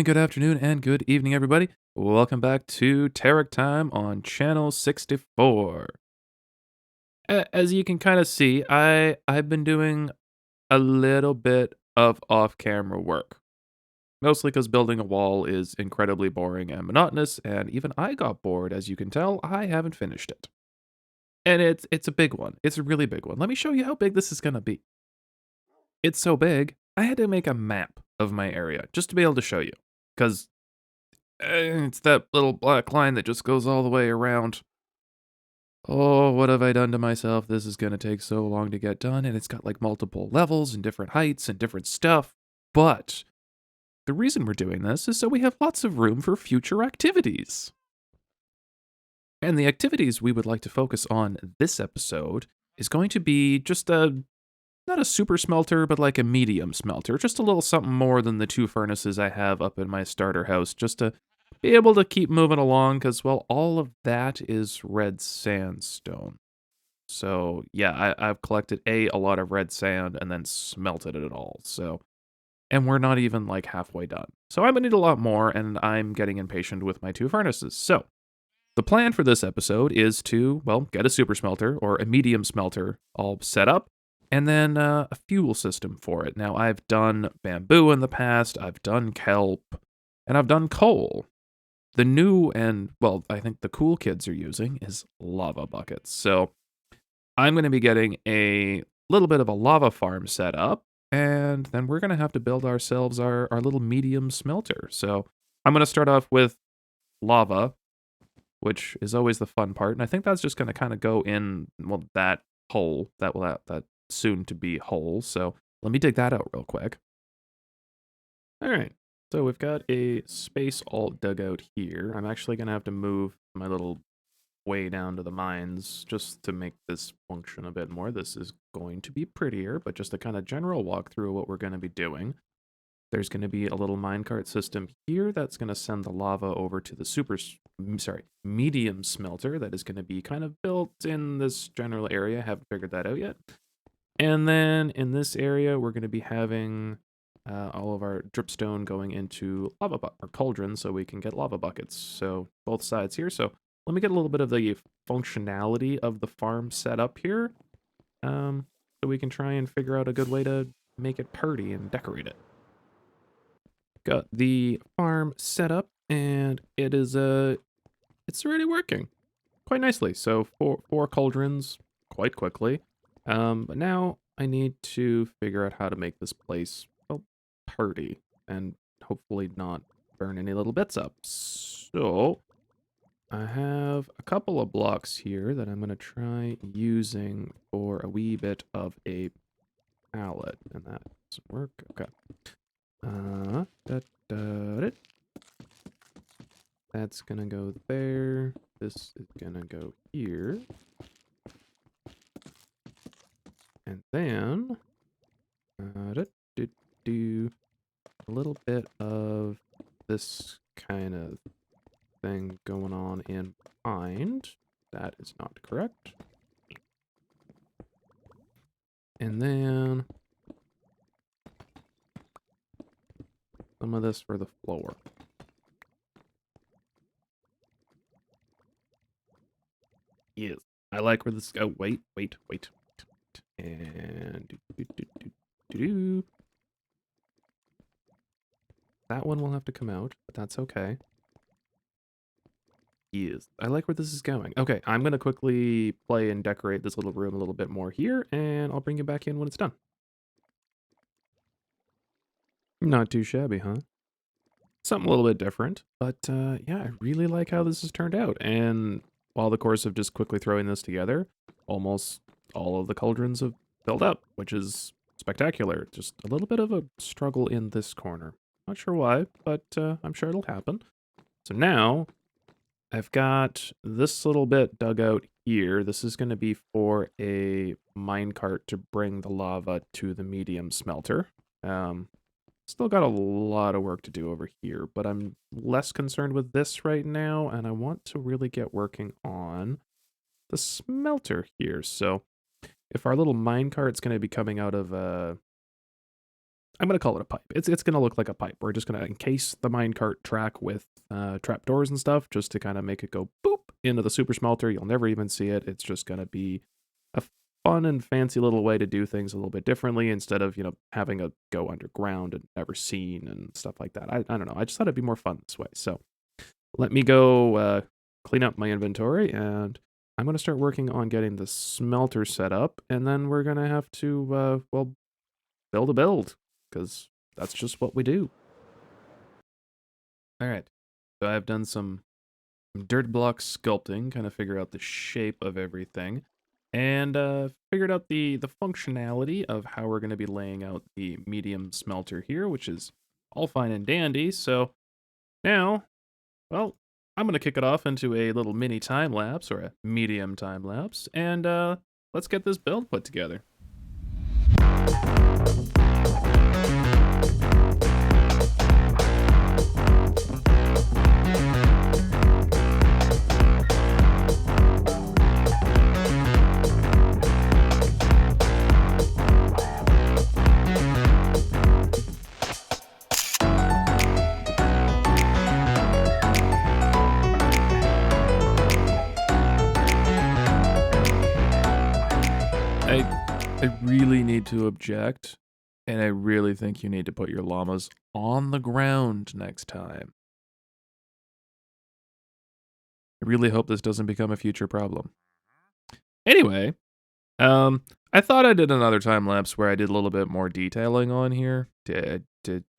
morning, good afternoon, and good evening, everybody. Welcome back to TerickTime on Channel 64. As you can kind of see, I've been doing a little bit of off-camera work. Mostly because building a wall is incredibly boring and monotonous, and even I got bored. As you can tell, I haven't finished it. And it's a big one. It's a really big one. Let me show you how big this is gonna be. It's so big, I had to make a map of my area just to be able to show you. Because it's that little black line that just goes all the way around. Oh, what have I done to myself? This is gonna take so long to get done, and it's got like multiple levels and different heights and different stuff. But the reason we're doing this is so we have lots of room for future activities. And the activities we would like to focus on this episode is going to be just not a super smelter, but like a medium smelter. Just a little something more than the two furnaces I have up in my starter house, just to be able to keep moving along, because, well, all of that is red sandstone. So, yeah, I've collected a lot of red sand and then smelted it all. So, and we're not even like halfway done. So I'm gonna need a lot more, and I'm getting impatient with my two furnaces. So, the plan for this episode is to, well, get a super smelter or a medium smelter all set up, and then a fuel system for it. Now, I've done bamboo in the past, I've done kelp, and I've done coal. The new and, well, I think the cool kids are using is lava buckets. So I'm going to be getting a little bit of a lava farm set up, and then we're going to have to build ourselves our little medium smelter. So I'm going to start off with lava, which is always the fun part. And I think that's just going to kind of go in, well, that hole, that soon to be hole. So let me dig that out real quick. All right. So we've got a space all dug out here. I'm actually going to have to move my little way down to the mines just to make this function a bit more. This is going to be prettier, but just a kind of general walkthrough of what we're going to be doing. There's going to be a little minecart system here that's going to send the lava over to the medium smelter that is going to be kind of built in this general area. Haven't figured that out yet. And then in this area, we're going to be having all of our dripstone going into or cauldrons so we can get lava buckets. So both sides here. So let me get a little bit of the functionality of the farm set up here, so we can try and figure out a good way to make it pretty and decorate it. Got the farm set up, and it's already working quite nicely. So four cauldrons quite quickly. But now I need to figure out how to make this place, well, pretty and hopefully not burn any little bits up. So I have a couple of blocks here that I'm going to try using for a wee bit of a pallet, and that doesn't work. Okay. That's gonna go there. This is gonna go here. And then do a little bit of this kind of thing going on in behind. That is not correct. And then some of this for the floor. Yes, I like where this. Oh, wait. And that one will have to come out, but that's okay. Yes, I like where this is going. Okay, I'm gonna quickly play and decorate this little room a little bit more here, and I'll bring you back in when it's done. Not too shabby, huh? Something a little bit different, but yeah, I really like how this has turned out. And while the course of just quickly throwing this together, almost all of the cauldrons have filled up, which is spectacular. Just a little bit of a struggle in this corner. Not sure why, but I'm sure it'll happen. So now I've got this little bit dug out here. This is going to be for a minecart to bring the lava to the medium smelter. Still got a lot of work to do over here, but I'm less concerned with this right now, and I want to really get working on the smelter here. So if our little minecart's going to be coming out of I'm gonna call it a pipe. It's gonna look like a pipe. We're just gonna encase the minecart track with trapdoors and stuff just to kind of make it go boop into the super smelter. You'll never even see it. It's just gonna be a fun and fancy little way to do things a little bit differently instead of, having a go underground and never seen and stuff like that. I don't know. I just thought it'd be more fun this way. So let me go clean up my inventory, and I'm gonna start working on getting the smelter set up, and then we're gonna have to well, build a build, because that's just what we do. All right. So I've done some dirt block sculpting, kind of figure out the shape of everything, and figured out the functionality of how we're going to be laying out the medium smelter here, which is all fine and dandy. So now, well, I'm going to kick it off into a little mini time lapse, or a medium time lapse, and let's get this build put together. I really need to object, and I really think you need to put your llamas on the ground next time. I really hope this doesn't become a future problem. Anyway, I thought I did another time lapse where I did a little bit more detailing on here.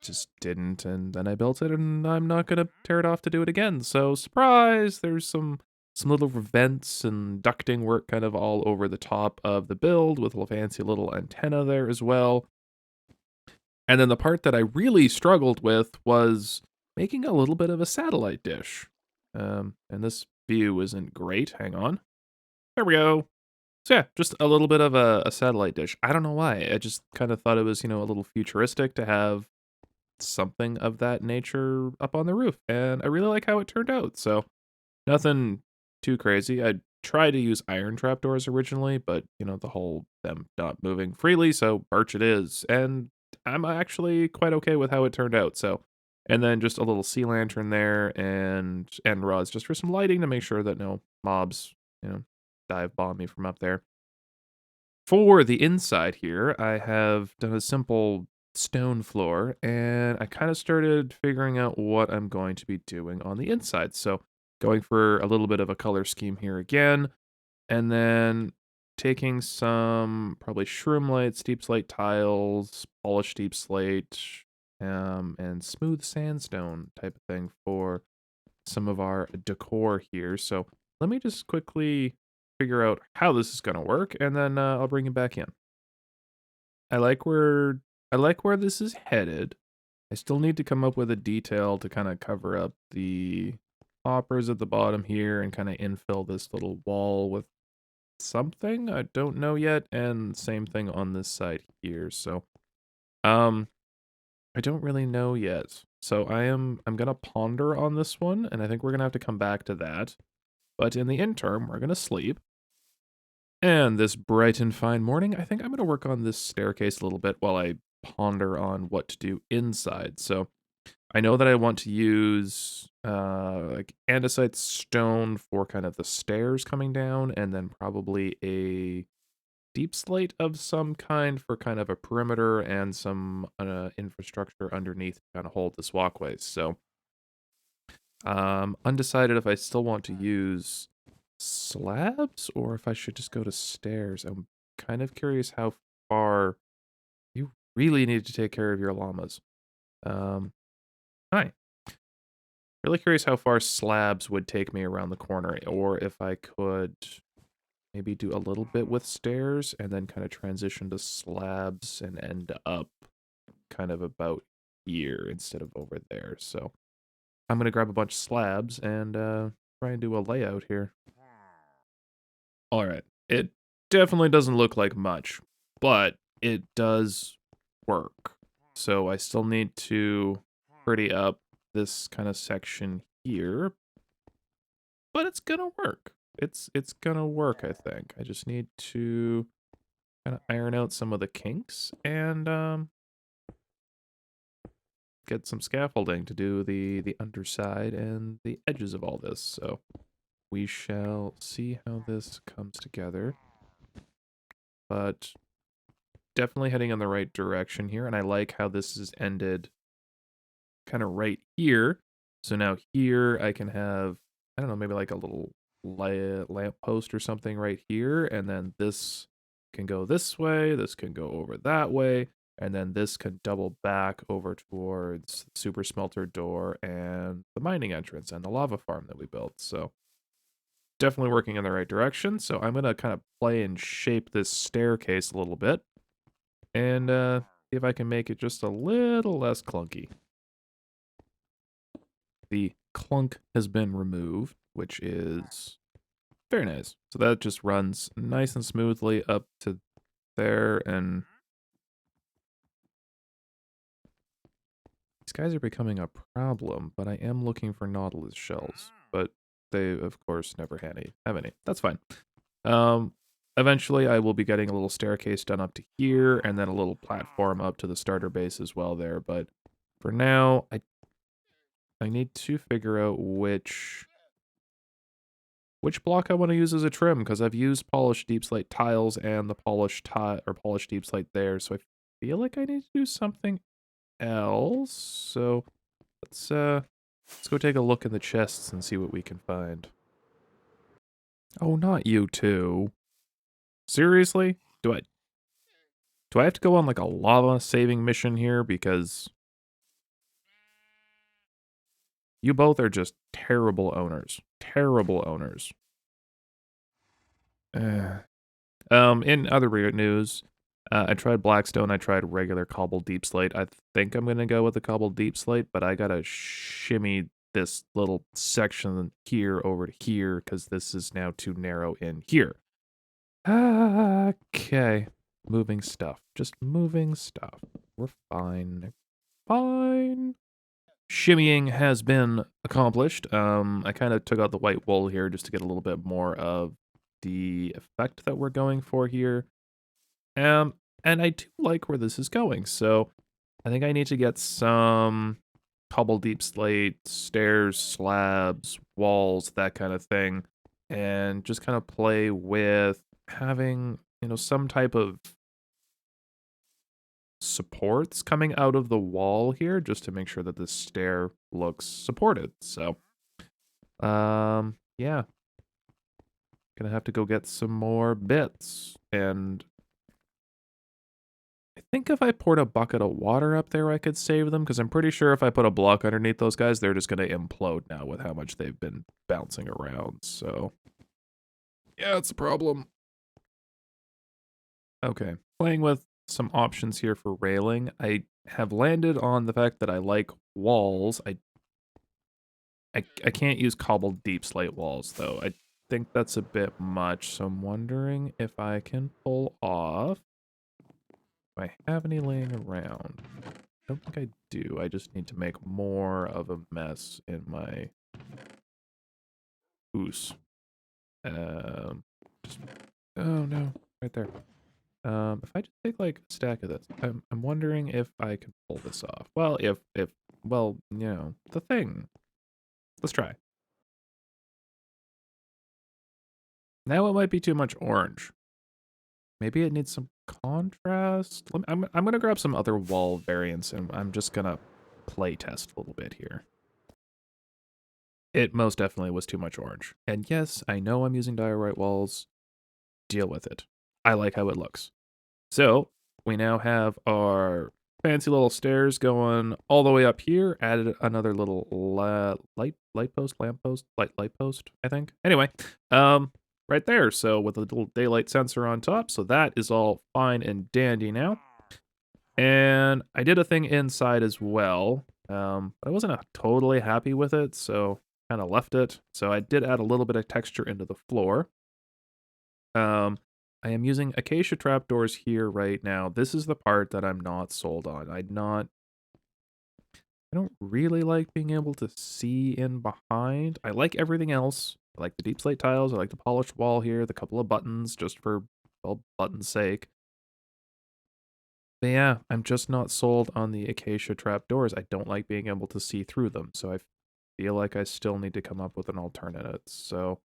Just didn't, and then I built it, and I'm not gonna tear it off to do it again. So surprise! There's some little vents and ducting work kind of all over the top of the build with a fancy little antenna there as well. And then the part that I really struggled with was making a little bit of a satellite dish. And this view isn't great. Hang on. There we go. So yeah, just a little bit of a satellite dish. I don't know why. I just kind of thought it was, a little futuristic to have something of that nature up on the roof. And I really like how it turned out. So nothing too crazy. I tried to use iron trapdoors originally, but, the whole them not moving freely, so birch it is. And I'm actually quite okay with how it turned out. So, and then just a little sea lantern there and rods just for some lighting to make sure that no mobs, dive bomb me from up there. For the inside here, I have done a simple stone floor, and I kind of started figuring out what I'm going to be doing on the inside. So going for a little bit of a color scheme here again, and then taking some probably shroom lights, deep slate tiles, polished deep slate, and smooth sandstone type of thing for some of our decor here. So let me just quickly figure out how this is going to work, and then I'll bring it back in. I like where this is headed. I still need to come up with a detail to kind of cover up the hoppers at the bottom here and kind of infill this little wall with something. I don't know yet, and same thing on this side here. So, I don't really know yet. So I'm gonna ponder on this one, and I think we're gonna have to come back to that. But in the interim, we're gonna sleep. And this bright and fine morning, I think I'm gonna work on this staircase a little bit while I ponder on what to do inside. So I know that I want to use like andesite stone for kind of the stairs coming down, and then probably a deep slate of some kind for kind of a perimeter and some infrastructure underneath to kind of hold this walkway. So undecided if I still want to use slabs or if I should just go to stairs. I'm kind of curious how far you really need to take care of your llamas. Hi. Really curious how far slabs would take me around the corner, or if I could maybe do a little bit with stairs and then kind of transition to slabs and end up kind of about here instead of over there. So I'm going to grab a bunch of slabs and try and do a layout here. All right. It definitely doesn't look like much, but it does work. So I still need to pretty up this kind of section here, but it's gonna work. It's gonna work, I think. I just need to kind of iron out some of the kinks, and get some scaffolding to do the underside and the edges of all this. So we shall see how this comes together. But definitely heading in the right direction here, and I like how this is ended kind of right here. So now here I can have, I don't know, maybe like a little lamp post or something right here, and then this can go this way, this can go over that way, and then this can double back over towards the super smelter door and the mining entrance and the lava farm that we built. So definitely working in the right direction. So I'm gonna kind of play and shape this staircase a little bit and see if I can make it just a little less clunky. The clunk has been removed, which is very nice. So that just runs nice and smoothly up to there, and these guys are becoming a problem, but I am looking for nautilus shells, but they, of course, never have any. That's fine. Eventually, I will be getting a little staircase done up to here, and then a little platform up to the starter base as well there, but for now, I need to figure out which block I want to use as a trim, because I've used polished deep slate tiles and the polished polished deep slate there, so I feel like I need to do something else. So let's go take a look in the chests and see what we can find. Oh, not you two. Seriously? Do I have to go on like a lava saving mission here, because you both are just terrible owners. Terrible owners. In other weird news, I tried Blackstone, I tried regular cobbled deep slate. I think I'm gonna go with the cobbled deep slate, but I gotta shimmy this little section here over to here, because this is now too narrow in here. Okay. Moving stuff. Just moving stuff. We're fine. Fine. Shimmying has been accomplished. I kind of took out the white wool here just to get a little bit more of the effect that we're going for here. And I do like where this is going, so I think I need to get some cobble deep slate, stairs, slabs, walls, that kind of thing, and just kind of play with having, some type of supports coming out of the wall here just to make sure that this stair looks supported. So, yeah. Gonna have to go get some more bits, and I think if I poured a bucket of water up there, I could save them, because I'm pretty sure if I put a block underneath those guys, they're just going to implode now with how much they've been bouncing around, so... yeah, it's a problem. Okay, playing with some options here for railing. I have landed on the fact that I like walls. I can't use cobbled deep slate walls, though. I think that's a bit much, so I'm wondering if I can pull off... do I have any laying around? I don't think I do. I just need to make more of a mess in my ooze. Just, oh no, right there. If I just take like a stack of this, I'm wondering if I can pull this off. Well, well, the thing. Let's try. Now it might be too much orange. Maybe it needs some contrast. I'm gonna grab some other wall variants, and I'm just gonna play test a little bit here. It most definitely was too much orange. And yes, I know I'm using diorite walls. Deal with it. I like how it looks. So we now have our fancy little stairs going all the way up here. Added another little light post, light post, I think. Anyway, right there. So with a little daylight sensor on top. So that is all fine and dandy now. And I did a thing inside as well. But I wasn't totally happy with it, so kind of left it. So I did add a little bit of texture into the floor. I am using acacia trapdoors here right now. This is the part that I'm not sold on. I don't really like being able to see in behind. I like everything else. I like the deep slate tiles. I like the polished wall here, the couple of buttons just for, well, button's sake. But yeah, I'm just not sold on the acacia trapdoors. I don't like being able to see through them, so I feel like I still need to come up with an alternative. So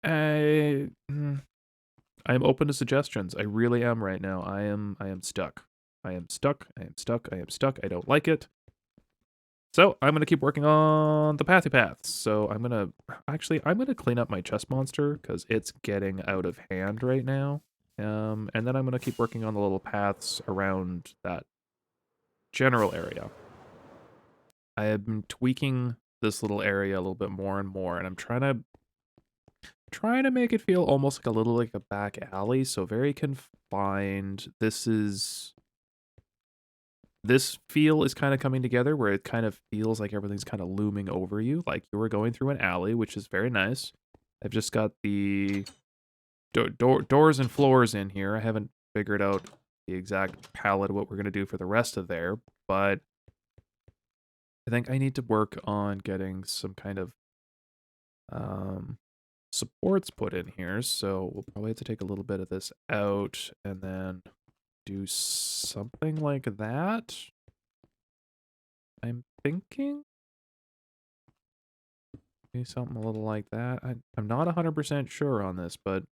I I'm open to suggestions. I really am right now. I am stuck. I am stuck. I am stuck. I am stuck. I don't like it. So I'm gonna keep working on the pathy paths. So I'm gonna clean up my chest monster because it's getting out of hand right now. And then I'm gonna keep working on the little paths around that general area. I have been tweaking this little area a little bit more and more, and I'm trying to make it feel almost like a little like a back alley, so very confined. This feel is kind of coming together where it kind of feels like everything's kind of looming over you, like you were going through an alley, which is very nice. I've just got the doors and floors in here. I haven't figured out the exact palette of what we're going to do for the rest of there, but I think I need to work on getting some kind of um, supports put in here. So we'll probably have to take a little bit of this out and then do something like that. I'm thinking maybe something a little like that. I'm not 100% sure on this, but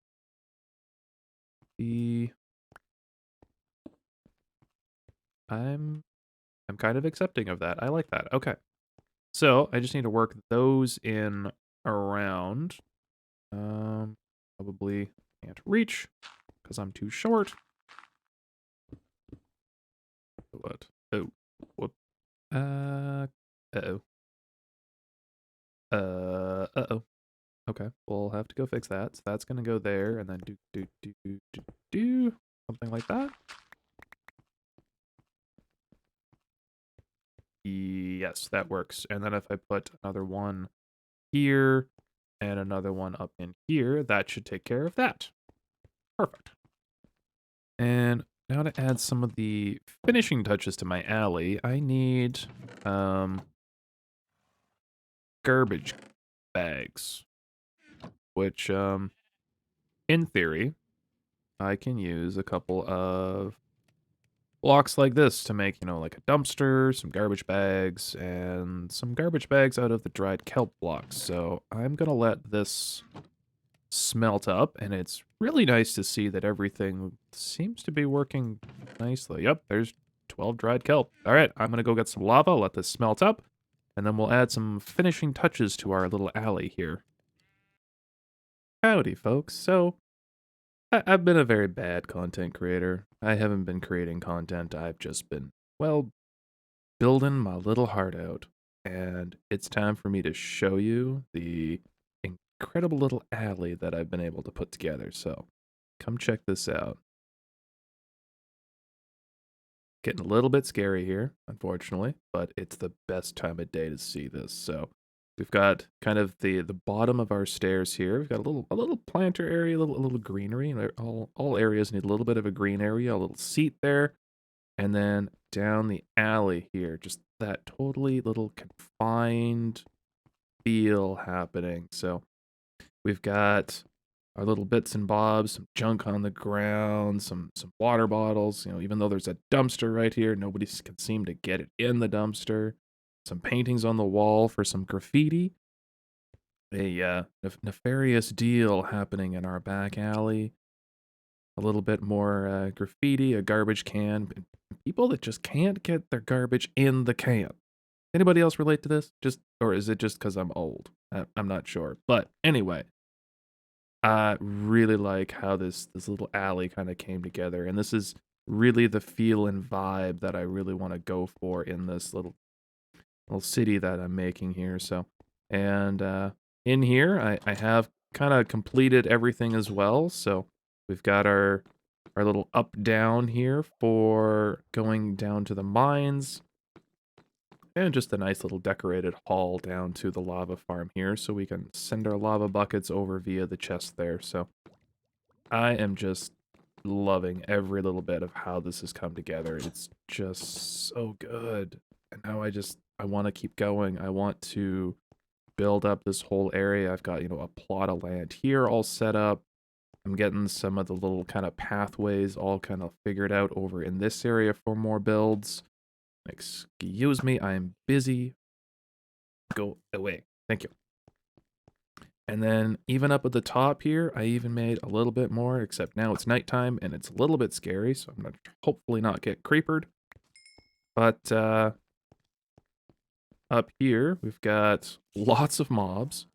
the I'm I'm kind of accepting of that. I like that. Okay. So I just need to work those in around. Probably can't reach because I'm too short. What? Oh, whoop. Uh-oh. Uh-oh. Okay, we'll have to go fix that. So that's gonna go there, and then do something like that. Yes, that works. And then if I put another one here and another one up in here, that should take care of that. Perfect. And now to add some of the finishing touches to my alley, I need garbage bags, which in theory I can use a couple of blocks like this to make, like a dumpster, some garbage bags, and some garbage bags out of the dried kelp blocks. So I'm gonna let this smelt up, and it's really nice to see that everything seems to be working nicely. Yep, there's 12 dried kelp. All right, I'm gonna go get some lava, let this smelt up, and then we'll add some finishing touches to our little alley here. Howdy, folks. So, I've been a very bad content creator. I haven't been creating content, I've just been, well, building my little heart out. And it's time for me to show you the incredible little alley that I've been able to put together. So, come check this out. Getting a little bit scary here, unfortunately, but it's the best time of day to see this. So, we've got kind of the bottom of our stairs here. We've got a little planter area, a little greenery. All areas need a little bit of a green area, a little seat there, and then down the alley here, just that totally little confined feel happening. So we've got our little bits and bobs, some junk on the ground, some water bottles. Even though there's a dumpster right here, nobody can seem to get it in the dumpster. Some paintings on the wall for some graffiti. A nefarious deal happening in our back alley. A little bit more graffiti, a garbage can. People that just can't get their garbage in the can. Anybody else relate to this? Or is it just because I'm old? I'm not sure. But anyway, I really like how this little alley kind of came together, and this is really the feel and vibe that I really want to go for in this little city that I'm making here. So, and in here, I have kind of completed everything as well. So we've got our little up down here for going down to the mines. And just a nice little decorated hall down to the lava farm here, so we can send our lava buckets over via the chest there. So I am just loving every little bit of how this has come together. It's just so good. And now I want to keep going. I want to build up this whole area. I've got, a plot of land here all set up. I'm getting some of the little kind of pathways all kind of figured out over in this area for more builds. Excuse me, I'm busy. Go away. Thank you. And then even up at the top here, I even made a little bit more, except now it's nighttime and it's a little bit scary, so I'm gonna hopefully not get creepered. But up here, we've got lots of mobs,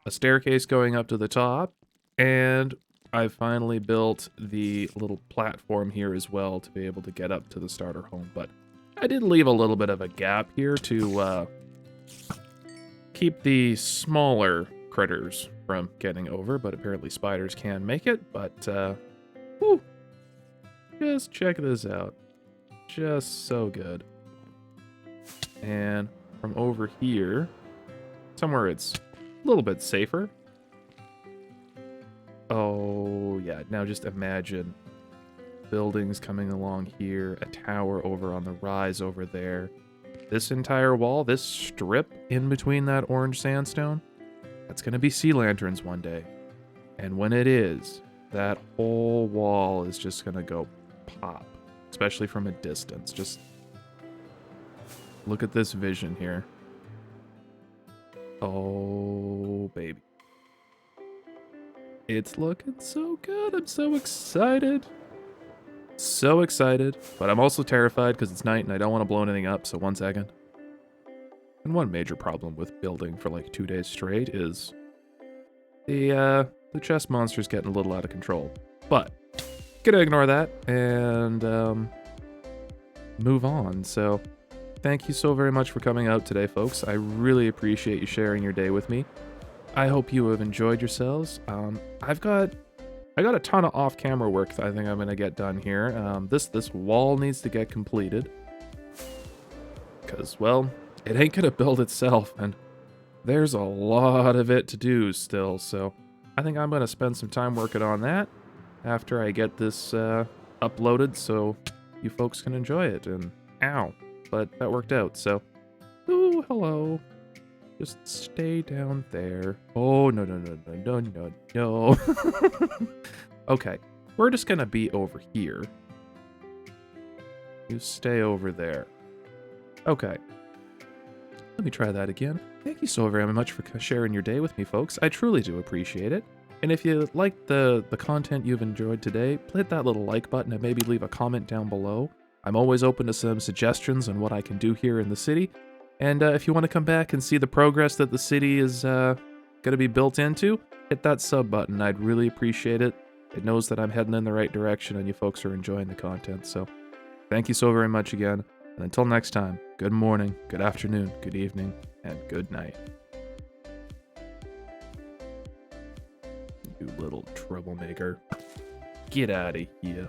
a staircase going up to the top, and I finally built the little platform here as well to be able to get up to the starter home. But I did leave a little bit of a gap here to keep the smaller critters from getting over, but apparently spiders can make it. But whew, just check this out. Just so good. And from over here, somewhere it's a little bit safer. Oh, yeah. Now just imagine buildings coming along here, a tower over on the rise over there. This entire wall, this strip in between that orange sandstone, that's going to be sea lanterns one day. And when it is, that whole wall is just going to go pop, especially from a distance. Just look at this vision here. Oh, baby. It's looking so good. I'm so excited. So excited. But I'm also terrified because it's night and I don't want to blow anything up. So 1 second. And one major problem with building for like 2 days straight is the chest monster's getting a little out of control. But gonna ignore that and move on. So thank you so very much for coming out today, folks. I really appreciate you sharing your day with me. I hope you have enjoyed yourselves. I got a ton of off-camera work that I think I'm gonna get done here. This wall needs to get completed because, well, it ain't gonna build itself, and there's a lot of it to do still. So I think I'm gonna spend some time working on that after I get this uploaded, so you folks can enjoy it. And ow, but that worked out. So, ooh, hello. Just stay down there. Oh, no, no, no, no, no, no, no. Okay, we're just gonna be over here. You stay over there. Okay. Let me try that again. Thank you so very much for sharing your day with me, folks. I truly do appreciate it. And if you like the content you've enjoyed today, hit that little like button and maybe leave a comment down below. I'm always open to some suggestions on what I can do here in the city. And if you want to come back and see the progress that the city is going to be built into, hit that sub button. I'd really appreciate it. It knows that I'm heading in the right direction and you folks are enjoying the content. So thank you so very much again. And until next time, good morning, good afternoon, good evening, and good night. You little troublemaker. Get out of here.